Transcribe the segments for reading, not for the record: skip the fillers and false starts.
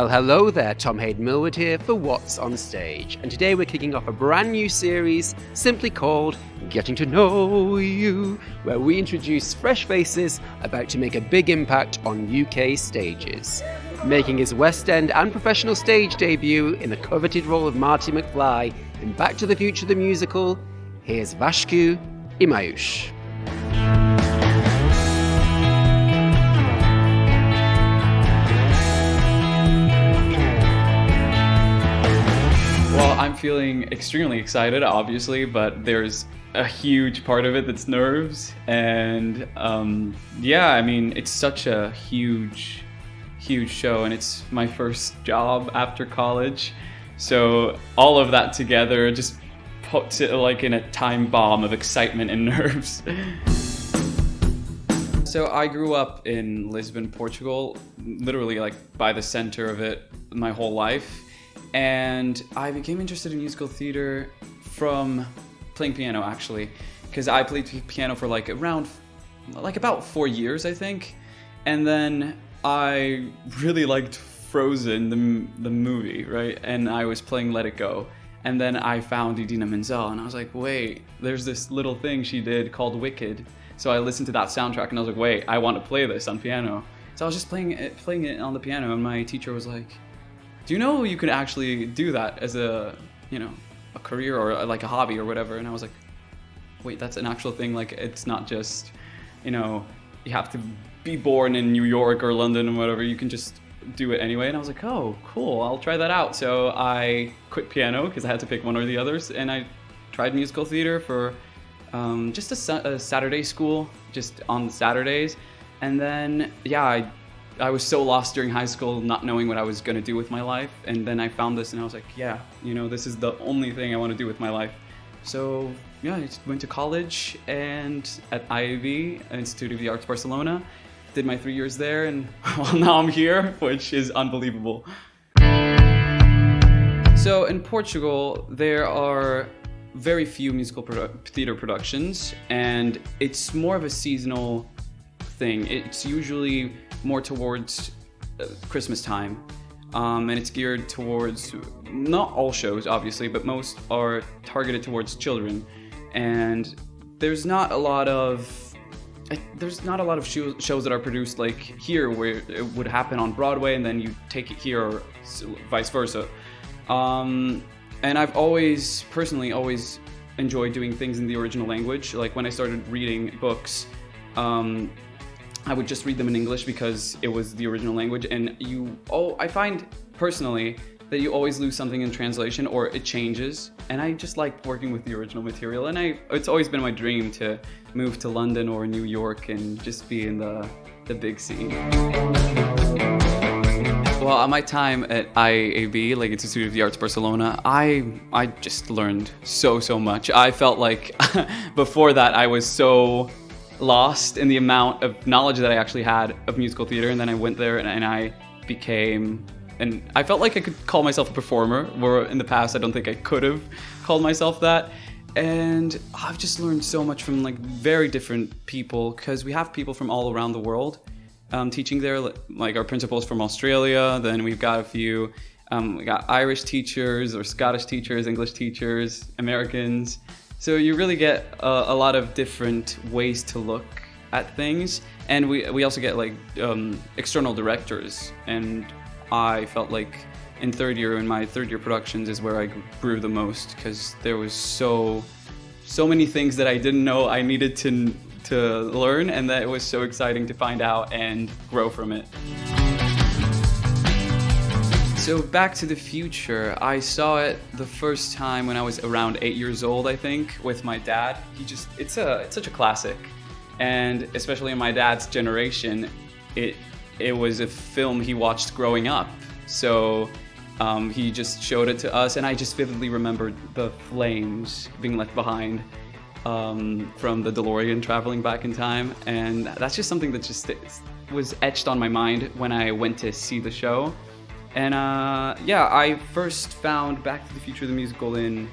Well, hello there, Tom Hayden-Millward here for What's on Stage, and today we're kicking off a brand new series simply called Getting to Know You, where we introduce fresh faces about to make a big impact on UK stages. Making his West End and professional stage debut in the coveted role of Marty McFly in Back to the Future the Musical, here's Vasco Emauz. Well, I'm feeling extremely excited, obviously, but there's a huge part of it that's nerves. And it's such a huge show, and it's my first job after college. So all of that together just puts it like in a time bomb of excitement and nerves. So I grew up in Lisbon, Portugal, literally like by the center of it my whole life. And I became interested in musical theater from playing piano, actually, because I played piano for about 4 years, I think. And then I really liked Frozen, the movie, right? And I was playing Let It Go. And then I found Idina Menzel, and I was like, wait, there's this little thing she did called Wicked. So I listened to that soundtrack, and I was like, wait, I want to play this on piano. So I was just playing it on the piano, and my teacher was like, do you know you could actually do that as a career or like a hobby or whatever? And I was like, wait, that's an actual thing. Like, it's not just, you have to be born in New York or London or whatever. You can just do it anyway. And I was like, oh, cool, I'll try that out. So I quit piano because I had to pick one or the others. And I tried musical theater for just a Saturday school, just on Saturdays. And then, I was so lost during high school, not knowing what I was going to do with my life. And then I found this and I was like, this is the only thing I want to do with my life. So, I just went to college and at IAB, Institute of the Arts Barcelona, did my 3 years there. And well, now I'm here, which is unbelievable. So in Portugal, there are very few musical theater productions, and it's more of a seasonal thing. It's usually more towards Christmas time, and it's geared towards, not all shows obviously, but most are targeted towards children. And there's not a lot of shows that are produced like here, where it would happen on Broadway and then you take it here, or vice versa. And I've personally always enjoyed doing things in the original language. Like when I started reading books, I would just read them in English because it was the original language. And I find personally that you always lose something in translation, or it changes. And I just like working with the original material. And it's always been my dream to move to London or New York and just be in the big scene. Well, at my time at IAB, like Institute of the Arts Barcelona, I just learned so much. I felt like before that I was so lost in the amount of knowledge that I actually had of musical theater, and then I went there and I felt like I could call myself a performer, where in the past I don't think I could have called myself that. And I've just learned so much from like very different people, because we have people from all around the world teaching there. Like our principal's from Australia, then we've got a few, we got Irish teachers or Scottish teachers, English teachers, Americans. So you really get a lot of different ways to look at things. And we also get like external directors. And I felt like in my third year productions is where I grew the most, because there was so many things that I didn't know I needed to learn, and that it was so exciting to find out and grow from it. So Back to the Future, I saw it the first time when I was around 8 years old, I think, with my dad. It's such a classic. And especially in my dad's generation, it was a film he watched growing up. So he just showed it to us, and I just vividly remembered the flames being left behind from the DeLorean traveling back in time. And that's just something that just was etched on my mind when I went to see the show. And I first found Back to the Future the Musical in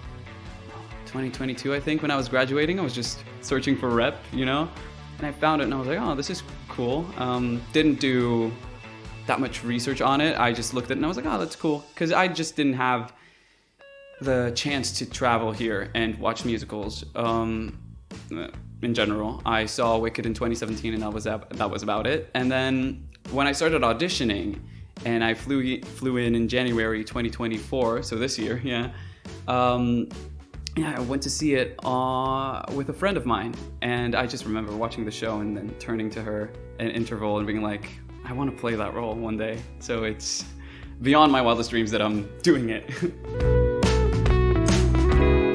2022, I think, when I was graduating. I was just searching for rep, and I found it and I was like, oh, this is cool. Didn't do that much research on it. I just looked at it and I was like, oh, that's cool. Because I just didn't have the chance to travel here and watch musicals in general. I saw Wicked in 2017 and that was about it. And then when I started auditioning and I flew in January 2024, so this year, I went to see it with a friend of mine, and I just remember watching the show and then turning to her at an interval and being like, I want to play that role one day. So it's beyond my wildest dreams that I'm doing it.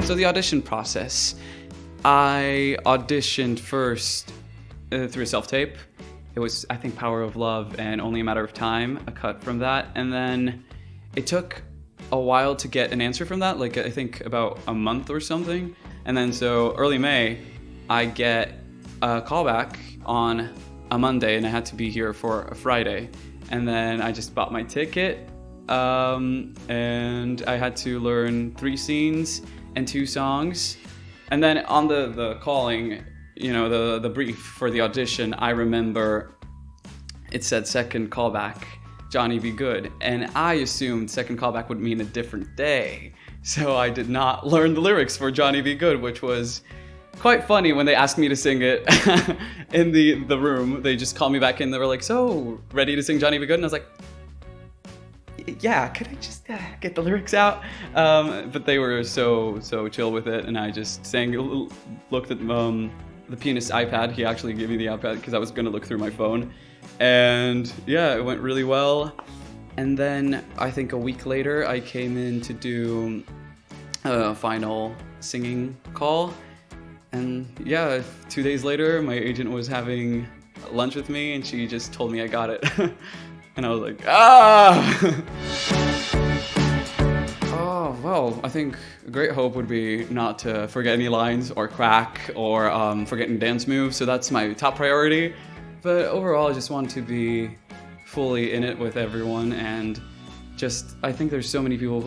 So the audition process, I auditioned first through a self-tape. It was, I think, Power of Love and Only a Matter of Time, a cut from that. And then it took a while to get an answer from that, like I think about a month or something. And then so early May, I get a callback on a Monday and I had to be here for a Friday. And then I just bought my ticket and I had to learn 3 scenes and 2 songs. And then on the calling, the brief for the audition, I remember it said second callback, Johnny Be Good. And I assumed second callback would mean a different day. So I did not learn the lyrics for Johnny Be Good, which was quite funny when they asked me to sing it in the room. They just called me back in. They were like, so, ready to sing Johnny Be Good? And I was like, yeah, could I just get the lyrics out? But they were so chill with it. And I just sang, looked at the pianist's iPad. He actually gave me the iPad because I was going to look through my phone. And yeah, it went really well. And then I think a week later, I came in to do a final singing call. And yeah, 2 days later, my agent was having lunch with me and she just told me I got it. And I was like, Oh, well, I think a great hope would be not to forget any lines or crack or forget any dance moves. So that's my top priority. But overall, I just want to be fully in it with everyone. And I think there's so many people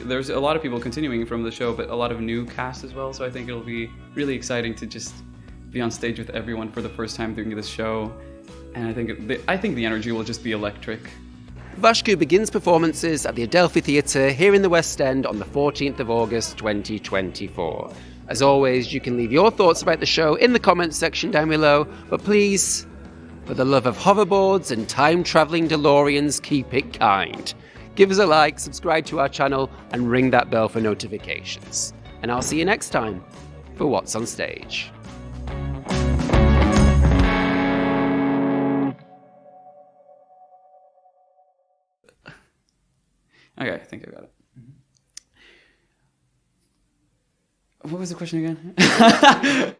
there's a lot of people continuing from the show, but a lot of new cast as well. So I think it'll be really exciting to just be on stage with everyone for the first time doing this show. And I think the energy will just be electric. Vasco begins performances at the Adelphi Theatre here in the West End on the 14th of August 2024. As always, you can leave your thoughts about the show in the comments section down below, but please, for the love of hoverboards and time-travelling DeLoreans, keep it kind. Give us a like, subscribe to our channel, and ring that bell for notifications. And I'll see you next time for What's on Stage. Okay, I think I got it. What was the question again?